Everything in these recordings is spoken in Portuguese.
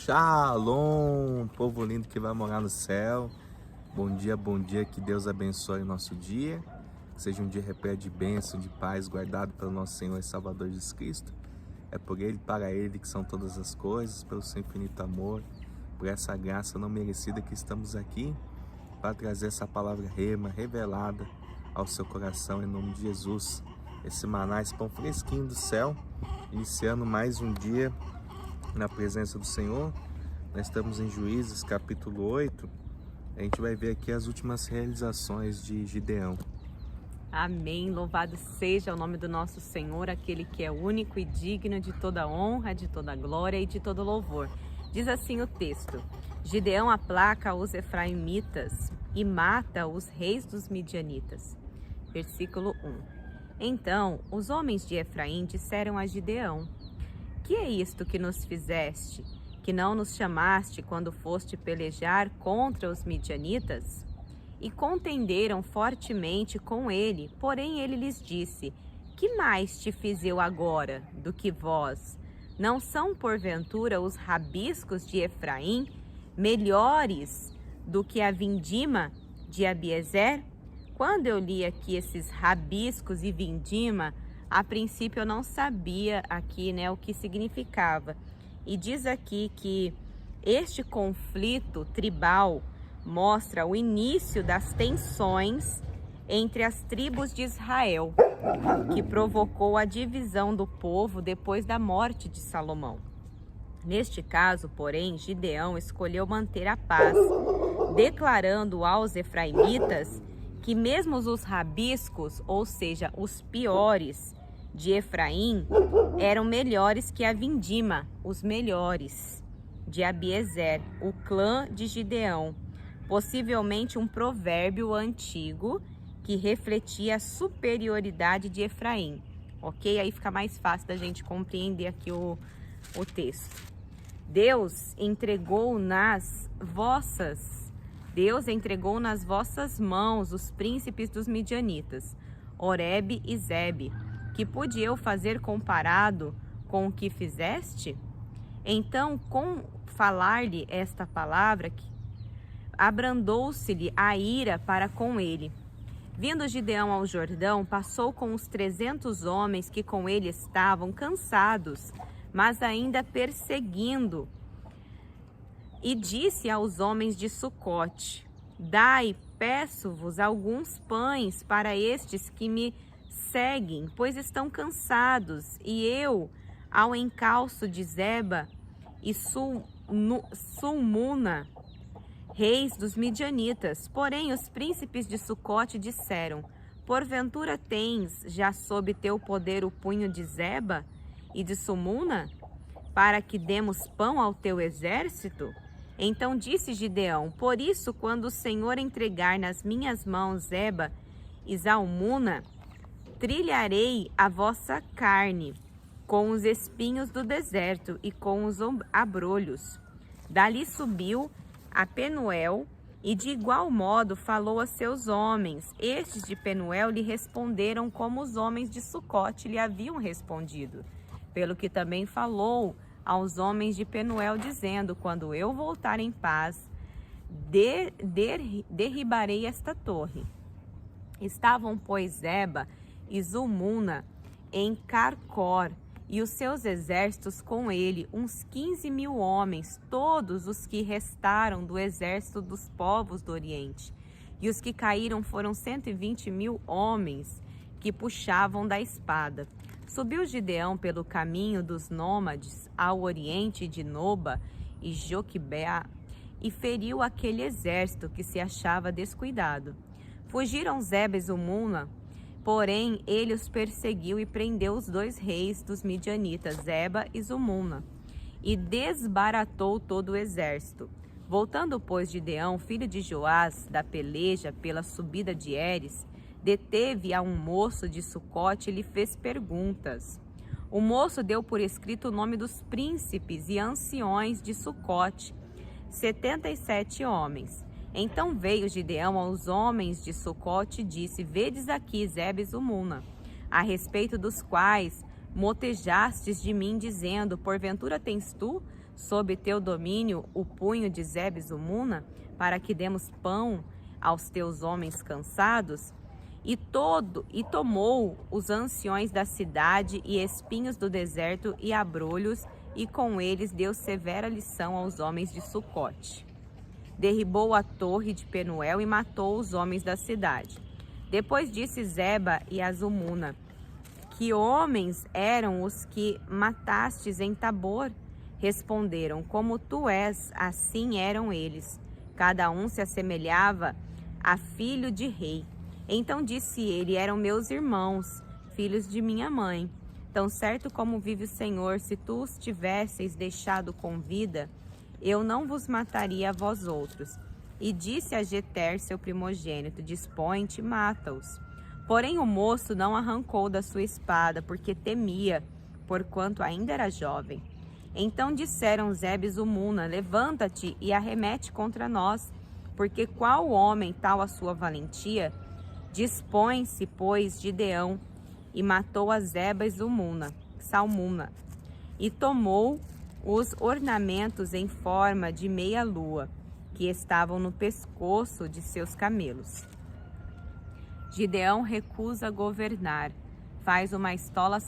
Shalom, povo lindo que vai morar no céu. Bom dia, que Deus abençoe o nosso dia. Que seja um dia repleto de bênção, de paz, guardado pelo nosso Senhor e Salvador Jesus Cristo. É por Ele, para Ele que são todas as coisas, pelo seu infinito amor, por essa graça não merecida que estamos aqui para trazer essa palavra rema, revelada ao seu coração em nome de Jesus. Esse maná, esse pão fresquinho do céu, iniciando mais um dia na presença do Senhor. Nós estamos em Juízes capítulo 8. A gente vai ver aqui as últimas realizações de Gideão. Amém, louvado seja o nome do nosso Senhor, aquele que é único e digno de toda honra, de toda glória e de todo louvor. Diz assim o texto: Gideão aplaca os efraimitas e mata os reis dos midianitas. Versículo 1. Então os homens de Efraim disseram a Gideão: Que é isto que nos fizeste, que não nos chamaste quando foste pelejar contra os midianitas? E contenderam fortemente com ele, porém ele lhes disse: Que mais te fiz eu agora do que vós? Não são porventura os rabiscos de Efraim melhores do que a vindima de Abiezer? Quando eu li aqui esses rabiscos e vindima, a princípio eu não sabia aqui, o que significava. E diz aqui que este conflito tribal mostra o início das tensões entre as tribos de Israel, que provocou a divisão do povo depois da morte de Salomão. Neste caso, porém, Gideão escolheu manter a paz, declarando aos efraimitas que mesmo os rabiscos, ou seja, os piores de Efraim, eram melhores que a vindima, os melhores de Abiezer, o clã de Gideão, possivelmente um provérbio antigo que refletia a superioridade de Efraim, ok? Aí fica mais fácil da gente compreender aqui o texto. Deus entregou nas vossas mãos os príncipes dos midianitas, Oreb e Zebe. Que pude eu fazer comparado com o que fizeste? Então, com falar-lhe esta palavra, abrandou-se-lhe a ira para com ele. Vindo Gideão ao Jordão, passou com os 300 homens que com ele estavam, cansados, mas ainda perseguindo. E disse aos homens de Sucote: Dai, peço-vos, alguns pães para estes que me seguem, pois estão cansados, e eu, ao encalço de Zeba e Sulmuna, reis dos midianitas. Porém os príncipes de Sucote disseram: Porventura tens já sob teu poder o punho de Zeba e de Sulmuna, para que demos pão ao teu exército? Então disse Gideão: Por isso, quando o Senhor entregar nas minhas mãos Zeba e Zalmuna, trilharei a vossa carne com os espinhos do deserto e com os abrolhos. Dali subiu a Penuel e de igual modo falou a seus homens. Estes de Penuel lhe responderam como os homens de Sucote lhe haviam respondido. Pelo que também falou aos homens de Penuel, dizendo: Quando eu voltar em paz, derribarei esta torre. Estavam, pois, Zeba e Zulmuna em Carcor, e os seus exércitos com ele, uns 15.000 homens, todos os que restaram do exército dos povos do Oriente. E os que caíram foram 120.000 homens que puxavam da espada. Subiu Gideão pelo caminho dos nômades ao oriente de Noba e Joquebeá, e feriu aquele exército que se achava descuidado. Fugiram Zeba e Zulmuna, porém ele os perseguiu e prendeu os 2 reis dos midianitas, Zeba e Zulmuna, e desbaratou todo o exército. Voltando, pois, Gideão, filho de Joás, da peleja pela subida de Heres, deteve a um moço de Sucote e lhe fez perguntas. O moço deu por escrito o nome dos príncipes e anciões de Sucote, 77 homens. Então veio Gideão aos homens de Sucote e disse: Vedes aqui Zeba e Zalmuna, a respeito dos quais motejastes de mim, dizendo: Porventura tens tu sob teu domínio o punho de Zebe-Zalmuna, para que demos pão aos teus homens cansados? E tomou os anciões da cidade e espinhos do deserto e abrolhos, e com eles deu severa lição aos homens de Sucote. Derribou a torre de Penuel e matou os homens da cidade. Depois disse Zeba e a Zalmuna: que homens eram os que matastes em Tabor? Responderam: como tu és, assim eram eles. Cada um se assemelhava a filho de rei. Então disse ele: eram meus irmãos, filhos de minha mãe. Tão certo como vive o Senhor, se tu os tivesseis deixado com vida, eu não vos mataria a vós outros. E disse a Jeter, seu primogênito: dispõe-te e mata-os. Porém o moço não arrancou da sua espada, porque temia, porquanto ainda era jovem. Então disseram Zebe e Zalmuna: levanta-te e arremete contra nós, porque qual homem tal a sua valentia? Dispõe-se, pois, Gideão, e matou a Zeba e Zalmuna, e tomou os ornamentos em forma de meia-lua, que estavam no pescoço de seus camelos. Gideão recusa governar, faz uma estola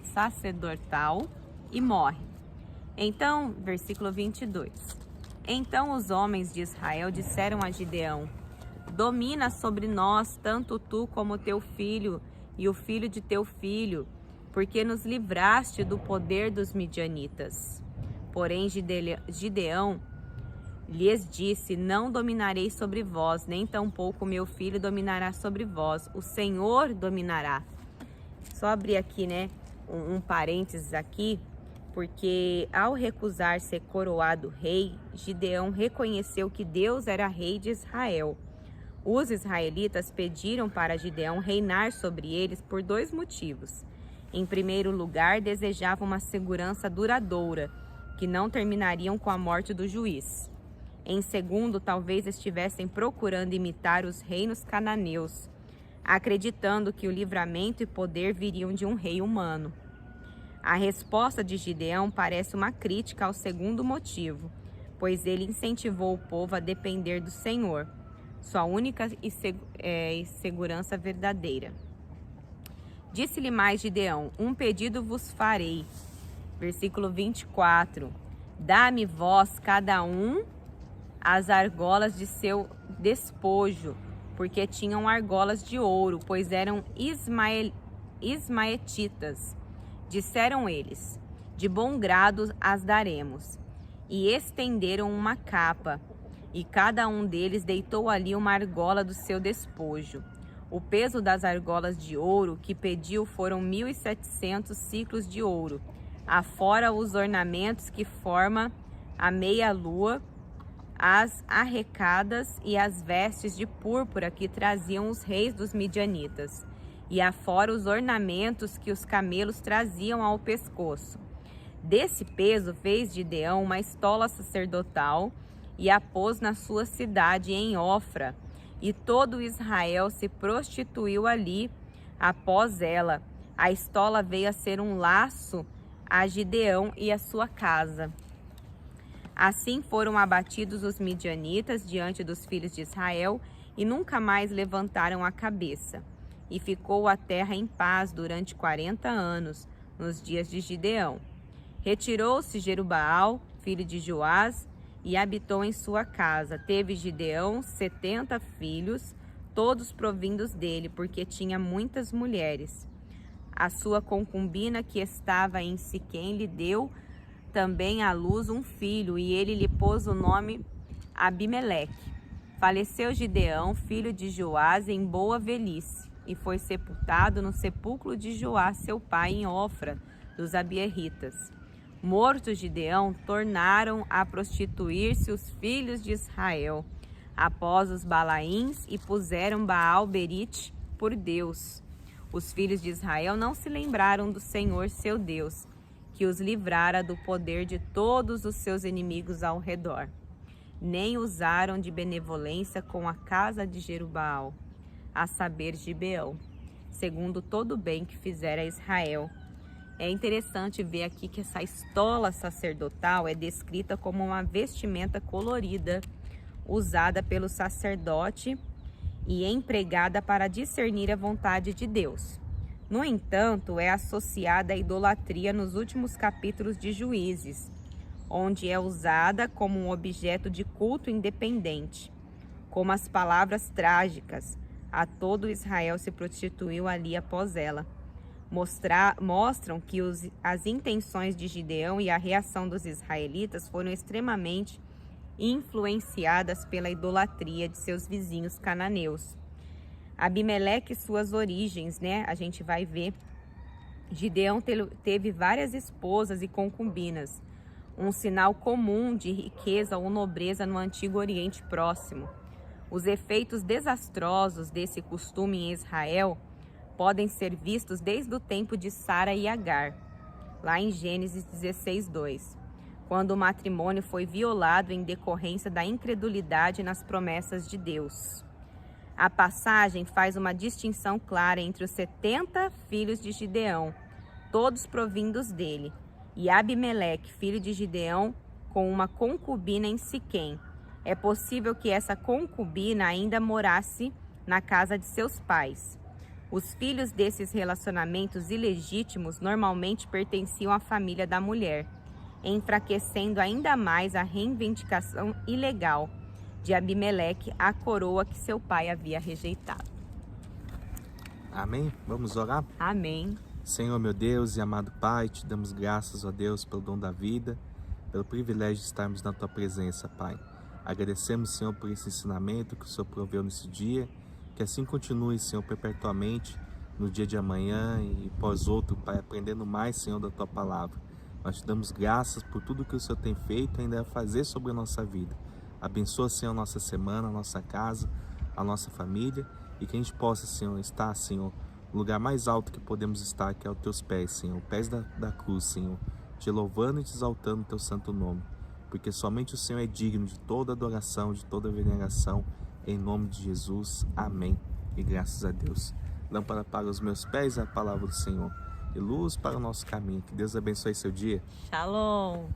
sacerdotal e morre. Então, versículo 22. Então os homens de Israel disseram a Gideão: domina sobre nós tanto tu como teu filho e o filho de teu filho, porque nos livraste do poder dos midianitas. Porém Gideão lhes disse: não dominarei sobre vós, nem tampouco meu filho dominará sobre vós, o Senhor dominará. Só abrir aqui, né, um parênteses aqui, porque ao recusar ser coroado rei, Gideão reconheceu que Deus era rei de Israel. Os israelitas pediram para Gideão reinar sobre eles por dois motivos. Em primeiro lugar, desejavam uma segurança duradoura, que não terminariam com a morte do juiz. Em segundo, talvez estivessem procurando imitar os reinos cananeus, acreditando que o livramento e poder viriam de um rei humano. A resposta de Gideão parece uma crítica ao segundo motivo, pois ele incentivou o povo a depender do Senhor, sua única e segurança verdadeira. Disse-lhe mais Gideão: um pedido vos farei. Versículo 24. Dá-me vós cada um as argolas de seu despojo, porque tinham argolas de ouro, pois eram ismaetitas. Disseram eles: de bom grado as daremos. E estenderam uma capa, e cada um deles deitou ali uma argola do seu despojo. O peso das argolas de ouro que pediu foram 1.700 ciclos de ouro, afora os ornamentos que forma a meia-lua, as arrecadas e as vestes de púrpura que traziam os reis dos midianitas, e afora os ornamentos que os camelos traziam ao pescoço. Desse peso fez Gideão uma estola sacerdotal e a pôs na sua cidade em Ofra, e todo Israel se prostituiu ali após ela. A estola veio a ser um laço a Gideão e a sua casa. Assim foram abatidos os midianitas diante dos filhos de Israel e nunca mais levantaram a cabeça. E ficou a terra em paz durante 40 anos, nos dias de Gideão. Retirou-se Jerubaal, filho de Joás, e habitou em sua casa. Teve Gideão 70 filhos, todos provindos dele, porque tinha muitas mulheres. A sua concubina que estava em Siquém lhe deu também à luz um filho, e ele lhe pôs o nome Abimeleque. Faleceu Gideão, filho de Joás, em boa velhice, e foi sepultado no sepulcro de Joás, seu pai, em Ofra, dos Abierritas. Morto Gideão, tornaram a prostituir-se os filhos de Israel, após os Balaíns, e puseram Baal-Berite por Deus. Os filhos de Israel não se lembraram do Senhor, seu Deus, que os livrara do poder de todos os seus inimigos ao redor. Nem usaram de benevolência com a casa de Jerubaal, a saber, Gibeão, segundo todo o bem que fizera a Israel. É interessante ver aqui que essa estola sacerdotal é descrita como uma vestimenta colorida usada pelo sacerdote e empregada para discernir a vontade de Deus. No entanto, é associada à idolatria nos últimos capítulos de Juízes, onde é usada como um objeto de culto independente, como as palavras trágicas: a todo Israel se prostituiu ali após ela. Mostram que as intenções de Gideão e a reação dos israelitas foram extremamente influenciadas pela idolatria de seus vizinhos cananeus. Abimeleque e suas origens, né? A gente vai ver. Gideão teve várias esposas e concubinas, um sinal comum de riqueza ou nobreza no Antigo Oriente Próximo. Os efeitos desastrosos desse costume em Israel podem ser vistos desde o tempo de Sara e Agar, lá em Gênesis 16:2, quando o matrimônio foi violado em decorrência da incredulidade nas promessas de Deus. A passagem faz uma distinção clara entre os 70 filhos de Gideão, todos provindos dele, e Abimeleque, filho de Gideão, com uma concubina em Siquém. É possível que essa concubina ainda morasse na casa de seus pais. Os filhos desses relacionamentos ilegítimos normalmente pertenciam à família da mulher, enfraquecendo ainda mais a reivindicação ilegal de Abimeleque à coroa que seu pai havia rejeitado. Amém? Vamos orar? Amém. Senhor, meu Deus e amado Pai, te damos graças, ó Deus, pelo dom da vida, pelo privilégio de estarmos na Tua presença, Pai. Agradecemos, Senhor, por esse ensinamento que o Senhor proveu nesse dia, que assim continue, Senhor, perpetuamente no dia de amanhã e pós outro, Pai, aprendendo mais, Senhor, da Tua palavra. Nós te damos graças por tudo que o Senhor tem feito e ainda vai fazer sobre a nossa vida. Abençoa, Senhor, a nossa semana, a nossa casa, a nossa família, e que a gente possa, Senhor, estar, Senhor, no lugar mais alto que podemos estar, que é aos Teus pés, Senhor, pés da cruz, Senhor, te louvando e te exaltando o Teu santo nome, porque somente o Senhor é digno de toda adoração, de toda veneração, em nome de Jesus. Amém. E graças a Deus. Lâmpada para os meus pés é a palavra do Senhor, e luz para o nosso caminho. Que Deus abençoe seu dia. Shalom.